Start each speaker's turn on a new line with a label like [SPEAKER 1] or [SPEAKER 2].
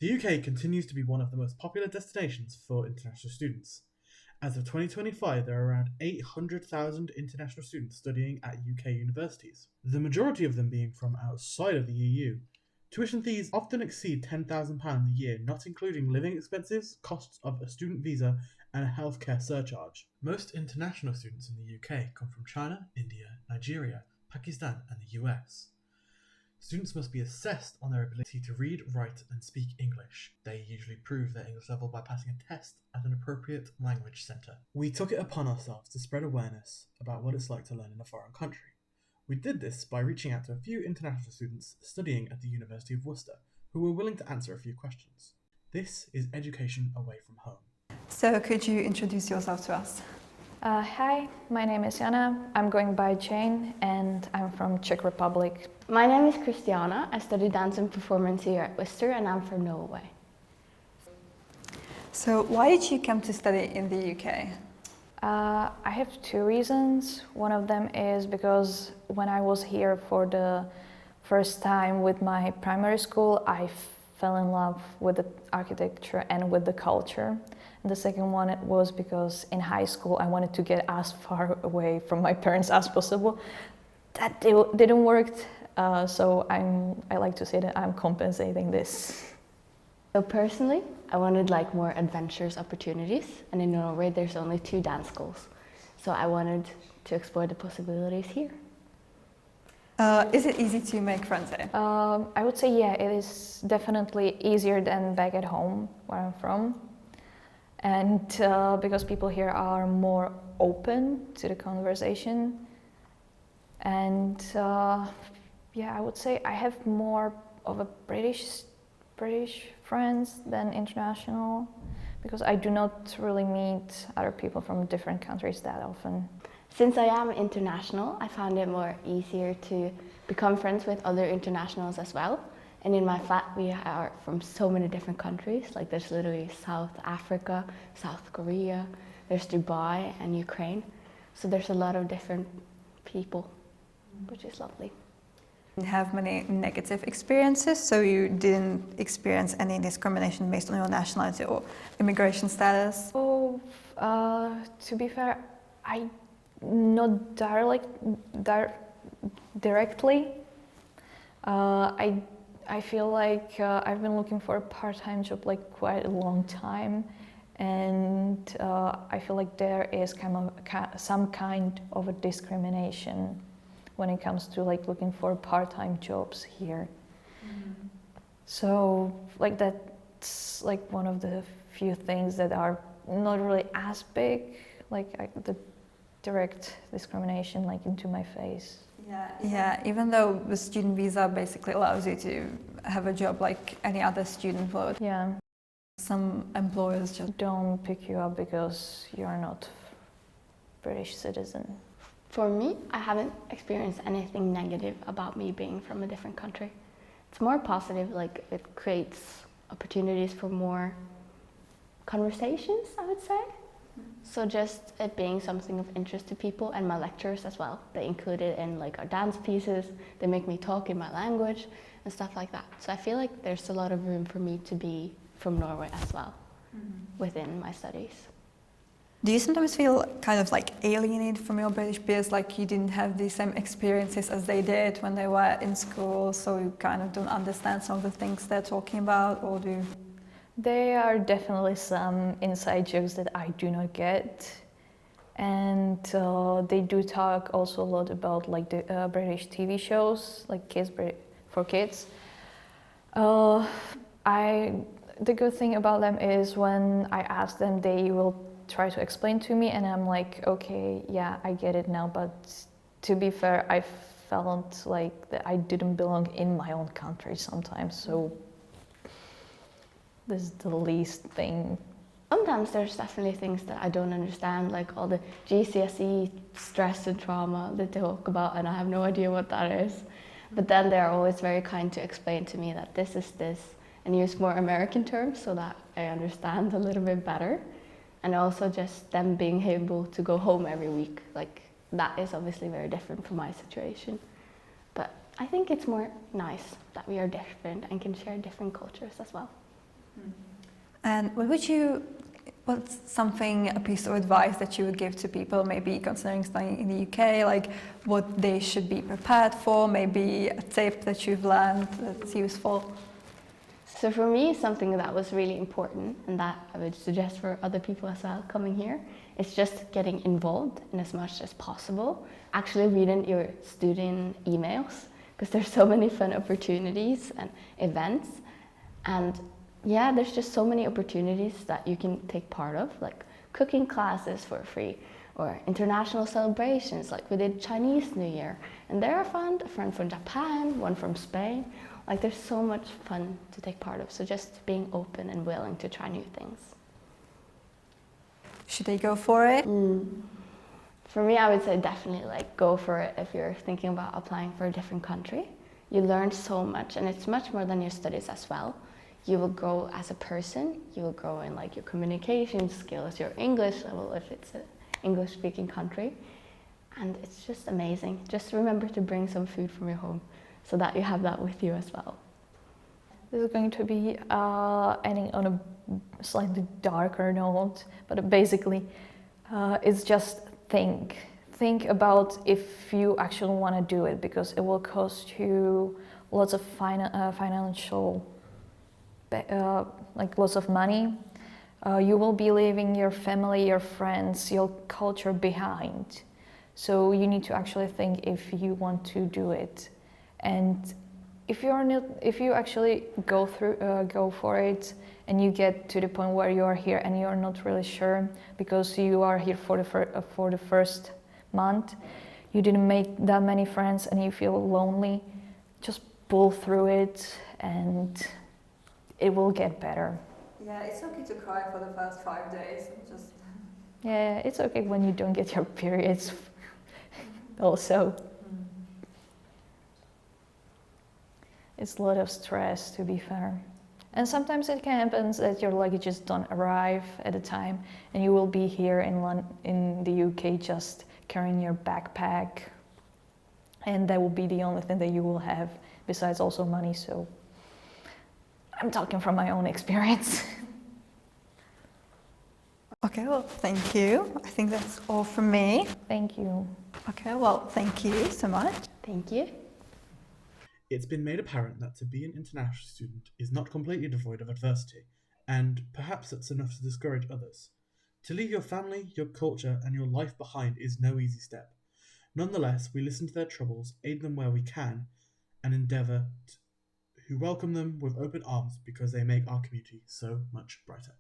[SPEAKER 1] The UK continues to be one of the most popular destinations for international students. As of 2025, there are around 800,000 international students studying at UK universities, the majority of them being from outside of the EU. Tuition fees often exceed £10,000 a year, not including living expenses, costs of a student visa, and a healthcare surcharge. Most international students in the UK come from China, India, Nigeria, Pakistan, and the US. Students must be assessed on their ability to read, write, and speak English. They usually prove their English level by passing a test at an appropriate language centre. We took it upon ourselves to spread awareness about what it's like to learn in a foreign country. We did this by reaching out to a few international students studying at the University of Worcester who were willing to answer a few questions. This is Education Away from Home.
[SPEAKER 2] So could you introduce yourself to us?
[SPEAKER 3] Hi, my name is Jana. I'm going by Jane and I'm from Czech Republic.
[SPEAKER 4] My name is Christiana. I study dance and performance here at Worcester and I'm from Norway.
[SPEAKER 2] So why did you come to study in the UK?
[SPEAKER 3] I have two reasons. One of them is because when I was here for the first time with my primary school, I fell in love with the architecture and with the culture. And the second one was because in high school I wanted to get as far away from my parents as possible. That didn't work, so I like to say that I'm compensating this.
[SPEAKER 4] So personally, I wanted more adventurous opportunities, and in Norway there's only 2 dance schools. So I wanted to explore the possibilities here.
[SPEAKER 2] Is it easy to make friends here?
[SPEAKER 3] I would say yeah, it is definitely easier than back at home where I'm from. And because people here are more open to the conversation. And yeah, I would say I have more of a British friends than international, because I do not really meet other people from different countries that often.
[SPEAKER 4] Since I am international, I found it more easier to become friends with other internationals as well. And in my flat, we are from so many different countries. There's literally South Africa, South Korea, there's Dubai and Ukraine. So there's a lot of different people, which is lovely.
[SPEAKER 2] You have many negative experiences, so you didn't experience any discrimination based on your nationality or immigration status?
[SPEAKER 3] Oh, to be fair, I not directly. I feel like I've been looking for a part-time job quite a long time, and I feel like there is some kind of a discrimination when it comes to looking for part-time jobs here. Mm-hmm. So that's one of the few things that are not really as big, the direct discrimination into my face.
[SPEAKER 2] Yeah, even though the student visa basically allows you to have a job like any other student would.
[SPEAKER 3] Yeah.
[SPEAKER 2] Some employers just
[SPEAKER 3] don't pick you up because you're not British citizen.
[SPEAKER 4] For me, I haven't experienced anything negative about me being from a different country. It's more positive, it creates opportunities for more conversations, I would say. So just it being something of interest to people, and my lecturers as well. They include it in our dance pieces, they make me talk in my language and stuff like that. So I feel like there's a lot of room for me to be from Norway as well, within my studies.
[SPEAKER 2] Do you sometimes feel kind of alienated from your British peers, you didn't have the same experiences as they did when they were in school, so you kind of don't understand some of the things they're talking about, or do you?
[SPEAKER 3] There are definitely some inside jokes that I do not get, and they do talk also a lot about the British TV shows, for kids. The good thing about them is when I ask them, they will try to explain to me, and I'm like, okay, yeah, I get it now. But to be fair, I felt that I didn't belong in my own country sometimes, so this is the least thing.
[SPEAKER 4] Sometimes there's definitely things that I don't understand, all the GCSE stress and trauma that they talk about, and I have no idea what that is. But then they're always very kind to explain to me that this is this, and use more American terms so that I understand a little bit better. And also just them being able to go home every week, that is obviously very different from my situation. But I think it's more nice that we are different and can share different cultures as well.
[SPEAKER 2] And what's a piece of advice that you would give to people maybe considering studying in the UK, like what they should be prepared for, maybe a tip that you've learned that's useful?
[SPEAKER 4] So for me, something that was really important and that I would suggest for other people as well coming here is just getting involved in as much as possible. Actually reading your student emails, because there's so many fun opportunities and events. And yeah, there's just so many opportunities that you can take part of, like cooking classes for free, or international celebrations, like we did Chinese New Year. And they're fun, a friend from Japan, one from Spain. Like there's so much fun to take part of. So just being open and willing to try new things.
[SPEAKER 2] Should they go for it?
[SPEAKER 4] For me, I would say definitely like go for it if you're thinking about applying for a different country. You learn so much, and it's much more than your studies as well. You will grow as a person, you will grow in like your communication skills, your English level if it's an English-speaking country. And it's just amazing. Just remember to bring some food from your home so that you have that with you as well.
[SPEAKER 3] This is going to be ending on a slightly darker note, but basically it's just think about if you actually want to do it, because it will cost you lots of financial, like lots of money. You will be leaving your family, your friends, your culture behind. So you need to actually think if you want to do it. And if you actually go for it, and you get to the point where you are here and you're not really sure because you are here for the first month, you didn't make that many friends and you feel lonely, just pull through it and it will get better.
[SPEAKER 2] Yeah, it's okay to cry for the first 5 days.
[SPEAKER 3] Yeah, it's okay when you don't get your periods also. It's a lot of stress, to be fair. And sometimes it can happen that your luggages don't arrive at a time and you will be here in the UK just carrying your backpack, and that will be the only thing that you will have besides also money. So I'm talking from my own experience.
[SPEAKER 2] Okay, well, thank you. I think that's all from me.
[SPEAKER 3] Thank you.
[SPEAKER 2] Okay, well, thank you so much.
[SPEAKER 4] Thank you.
[SPEAKER 1] It's been made apparent that to be an international student is not completely devoid of adversity, and perhaps that's enough to discourage others. To leave your family, your culture, and your life behind is no easy step. Nonetheless, we listen to their troubles, aid them where we can, and endeavour to welcome them with open arms because they make our community so much brighter.